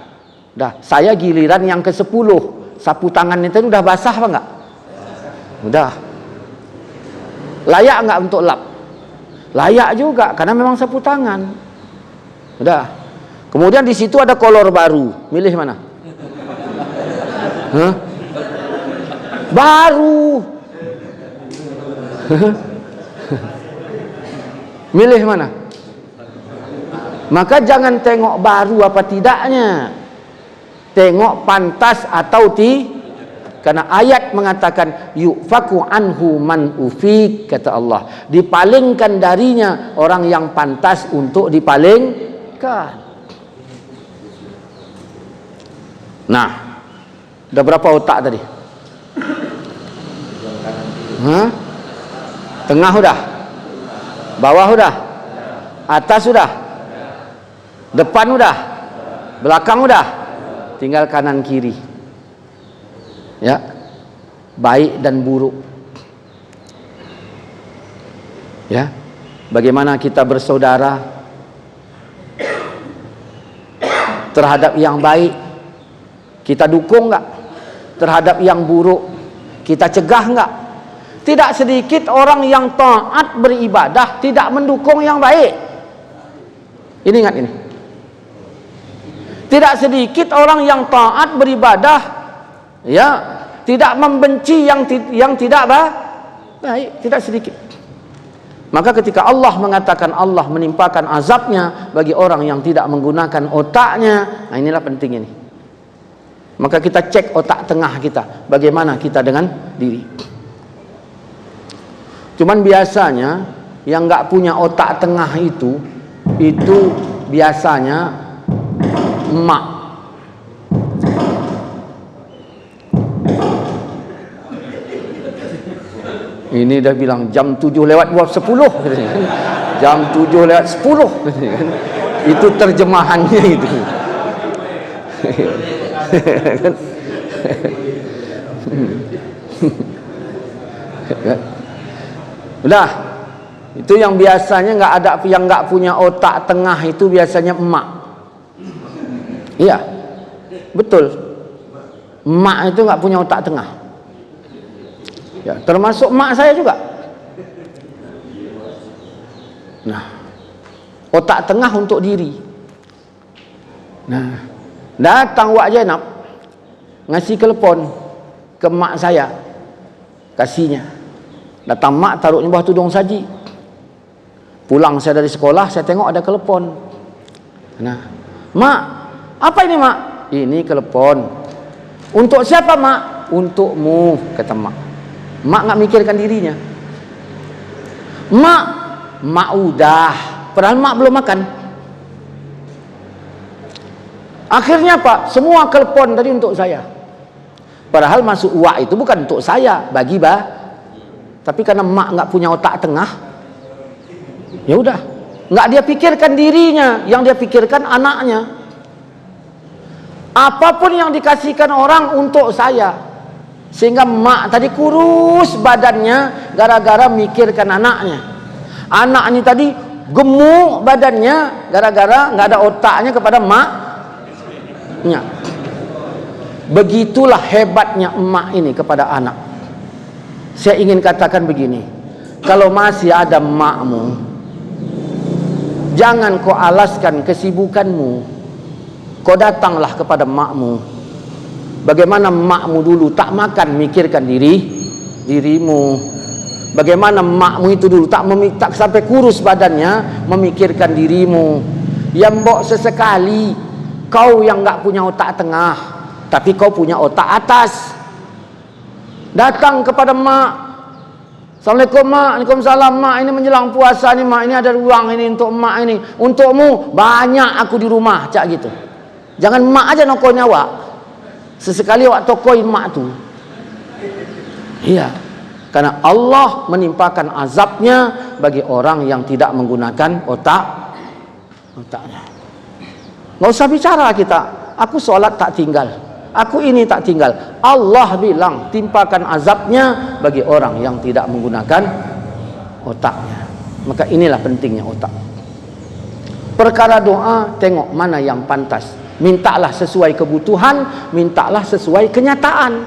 Dah, saya giliran yang ke-10. Sapu tangan itu udah basah apa enggak? Udah. Layak enggak untuk lap? Layak juga, karena memang sapu tangan. Udah. Kemudian di situ ada kolor baru. Milih mana? Hah? Baru. Milih mana? Maka jangan tengok baru apa tidaknya. Tengok pantas atau karena ayat mengatakan yufaku anhu man ufik, kata Allah, dipalingkan darinya orang yang pantas untuk dipalingkan. Nah, udah berapa otak tadi? Tengah udah, bawah udah, atas udah, depan udah, belakang udah. Tinggal kanan kiri. Ya. Baik dan buruk. Ya. Bagaimana kita bersaudara terhadap yang baik? Kita dukung enggak? Terhadap yang buruk kita cegah enggak? Tidak sedikit orang yang taat beribadah tidak mendukung yang baik. Ini ingat ini. Tidak sedikit orang yang taat beribadah, ya, tidak membenci yang tidak baik, tidak sedikit. Maka ketika Allah mengatakan Allah menimpakan azabnya bagi orang yang tidak menggunakan otaknya, nah inilah penting ini. Maka kita cek otak tengah kita, bagaimana kita dengan diri. Cuman biasanya yang nggak punya otak tengah itu biasanya emak. Ini dah bilang jam 7 lewat 10. Jam 7 lewat 10. Itu terjemahannya itu. Udah. Itu yang biasanya yang nggak punya otak tengah itu biasanya emak. Iya, betul. Emak itu nggak punya otak tengah. Ya, termasuk mak saya juga. Nah, otak tengah untuk diri. Nah, datang Wak Zainab ngasih telepon ke mak saya, kasihnya. Datang mak taruhnya bawah tudung saji. Pulang saya dari sekolah, saya tengok ada telepon. Nah, mak, apa ini mak? Ini telepon. Untuk siapa mak? Untukmu, kata mak. Mak nggak mikirkan dirinya. Mak udah, padahal mak belum makan. Akhirnya Pak, semua telepon tadi untuk saya. Padahal masuk uak itu bukan untuk saya, bagi tapi karena mak nggak punya otak tengah, ya udah, nggak dia pikirkan dirinya, yang dia pikirkan anaknya. Apapun yang dikasihkan orang untuk saya, sehingga mak tadi kurus badannya gara-gara mikirkan anaknya. Anaknya tadi gemuk badannya gara-gara nggak ada otaknya kepada maknya. Begitulah hebatnya emak ini kepada anak. Saya ingin katakan begini, kalau masih ada makmu, jangan kau alaskan kesibukanmu, kau datanglah kepada makmu. Bagaimana makmu dulu tak makan mikirkan dirimu. Bagaimana makmu itu dulu tak sampai kurus badannya memikirkan dirimu. Yang mbok sesekali kau yang nggak punya otak tengah, tapi kau punya otak atas. Datang kepada mak. Assalamualaikum mak, waalaikumsalam mak, ini menjelang puasa nih mak, ini ada ruang ini untuk mak ini. Untukmu banyak aku di rumah, cak gitu. Jangan mak aja noko nyawa. Sesekali awak tokoin mak tu. Iya. Karena Allah menimpakan azabnya bagi orang yang tidak menggunakan otaknya. Nggak usah bicara kita. Aku sholat tak tinggal. Aku ini tak tinggal. Allah bilang timpakan azabnya bagi orang yang tidak menggunakan otaknya. Maka inilah pentingnya otak. Perkara doa, tengok mana yang pantas. Mintalah sesuai kebutuhan, mintalah sesuai kenyataan.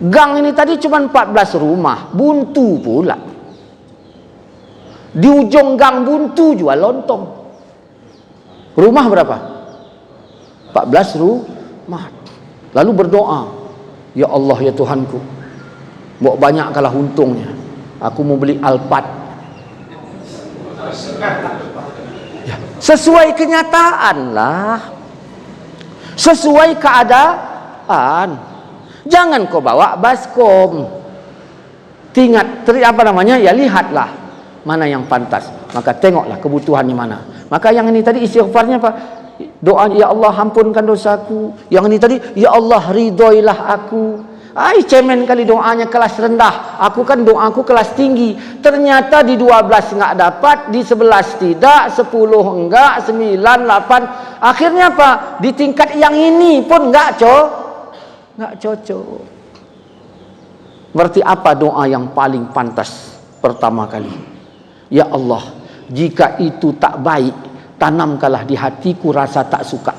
Gang ini tadi cuma 14 rumah, buntu pula. Di ujung gang buntu jual lontong. Rumah berapa? 14 rumah. Lalu berdoa, ya Allah ya Tuhanku, buat banyak kalah untungnya, aku mau beli Alphard. Ya, sesuai kenyataan lah, sesuai keadaan. Jangan kau bawa baskom. Tingkat ya lihatlah mana yang pantas, maka tengoklah kebutuhannya mana. Maka yang ini tadi istighfarnya apa? Doa, ya Allah ampunkan dosaku. Yang ini tadi, ya Allah ridhoilah aku. Cemen kali doanya kelas rendah. Aku kan doaku kelas tinggi. Ternyata di 12 enggak dapat, di 11 tidak, 10 enggak, 9, 8. Akhirnya apa? Di tingkat yang ini pun enggak cocok. Berarti apa doa yang paling pantas pertama kali? Ya Allah, jika itu tak baik, tanamkanlah di hatiku rasa tak suka.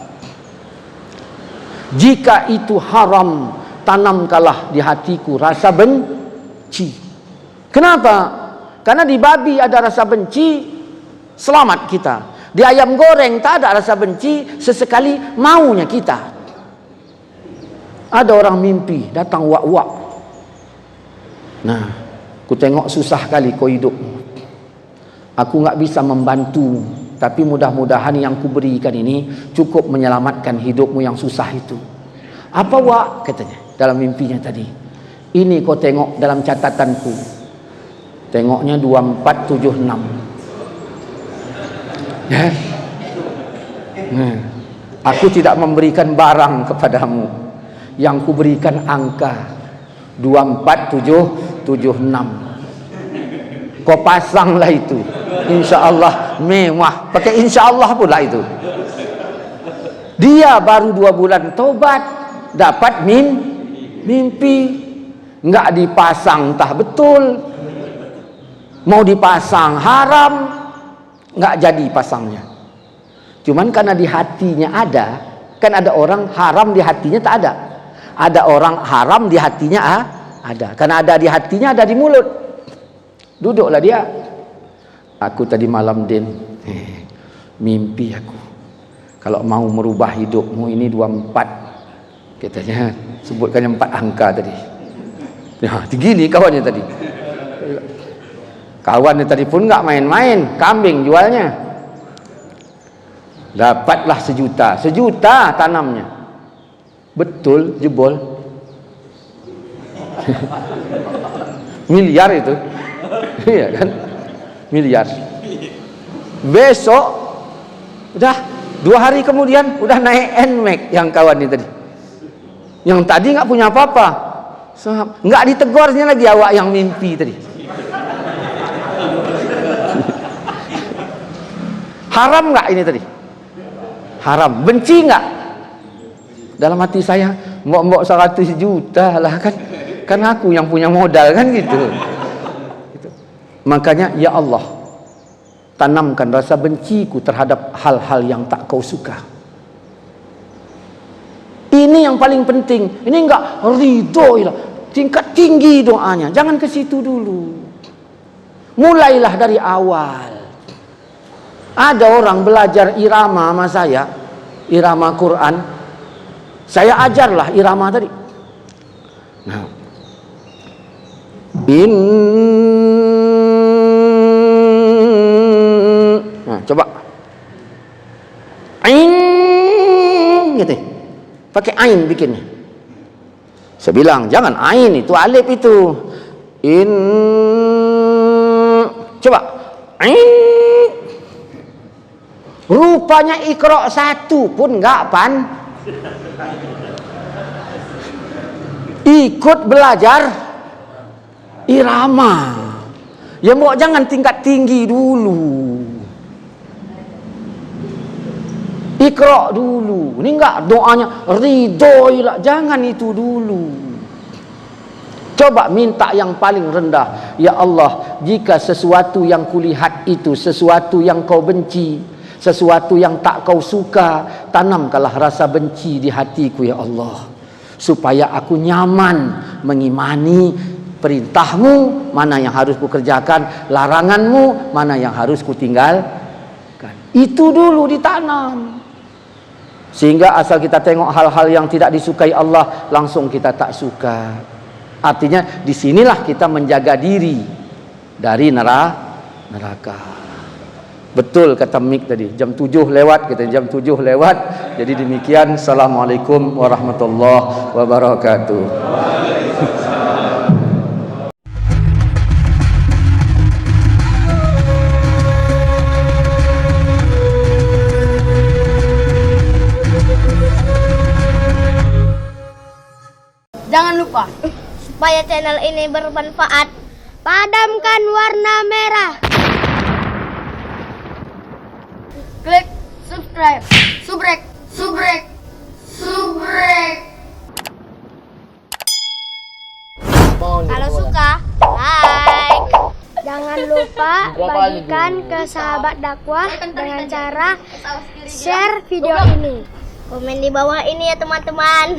Jika itu haram, tanamkanlah di hatiku rasa benci. Kenapa? Karena di babi ada rasa benci, selamat kita. Di ayam goreng tak ada rasa benci, sesekali maunya kita. Ada orang mimpi datang wak-wak. Nah, ku tengok susah kali kau hidupmu. Aku nggak bisa membantu, tapi mudah-mudahan yang kuberikan ini cukup menyelamatkan hidupmu yang susah itu. Apa wak? Katanya dalam mimpinya tadi. Ini kau tengok dalam catatanku. Tengoknya 2476. Ya. Nah, aku tidak memberikan barang kepadamu. Yang kuberikan angka 24776. Kau pasanglah itu. Insya Allah mewah. Pakai insya Allah pula itu. Dia baru 2 bulan tobat, dapat mimpi. Nggak dipasang tah betul. Mau dipasang haram, nggak jadi pasangnya. Cuman karena di hatinya ada. Kan ada orang haram di hatinya tak ada. Ada orang haram di hatinya Ada. Karena ada di hatinya, ada di mulut. Duduklah dia. Aku tadi malam, Din, mimpi aku. Kalau mau merubah hidupmu ini 24. Katanya, sebutkannya 4 angka tadi. Ya, tinggi nih kawannya tadi. Kawannya tadi pun nggak main-main, kambing jualnya. Dapatlah 1 juta. 1 juta tanamnya. Betul, jebol. Miliar itu. Iya kan? Miliar. Besok udah 2 hari kemudian udah naik NMAX yang kawan ini tadi. Yang tadi nggak punya apa-apa. Nggak ditegurnya lagi awak yang mimpi tadi. Haram nggak ini tadi? Haram. Benci nggak? Dalam hati saya, mbok 100 juta lah kan. Kan aku yang punya modal kan gitu. Makanya ya Allah, tanamkan rasa benciku terhadap hal-hal yang tak kau suka. Ini yang paling penting. Ini enggak ridho, tingkat tinggi doanya. Jangan ke situ dulu. Mulailah dari awal. Ada orang belajar irama sama saya, irama Quran. Saya ajarlah irama tadi. Nah, nah, coba. Ain gitu. Pakai ain bikinnya. Saya bilang, jangan ain, itu alif itu. Coba. Ain. Rupanya Iqra 1 pun enggak pan. Ikut belajar irama. Ya mbok jangan tingkat tinggi dulu. Iqra dulu. Ini enggak doanya ridhoilah, jangan itu dulu. Coba minta yang paling rendah. Ya Allah, jika sesuatu yang kulihat itu sesuatu yang kau benci, sesuatu yang tak kau suka, tanamkanlah rasa benci di hatiku ya Allah, supaya aku nyaman mengimani perintahmu, mana yang harus kukerjakan, laranganmu, mana yang harus kutinggalkan. Itu dulu ditanam. Sehingga asal kita tengok hal-hal yang tidak disukai Allah, langsung kita tak suka. Artinya disinilah kita menjaga diri dari neraka. Betul kata Mik tadi, jam 7 lewat, kita jam 7 lewat. Jadi demikian, assalamualaikum warahmatullahi wabarakatuh. Jangan lupa, supaya channel ini bermanfaat, padamkan warna merah. Klik subscribe, subrek. Kalau suka, like. Jangan lupa bagikan ke sahabat dakwah dengan cara share video ini. Komen di bawah ini ya teman-teman.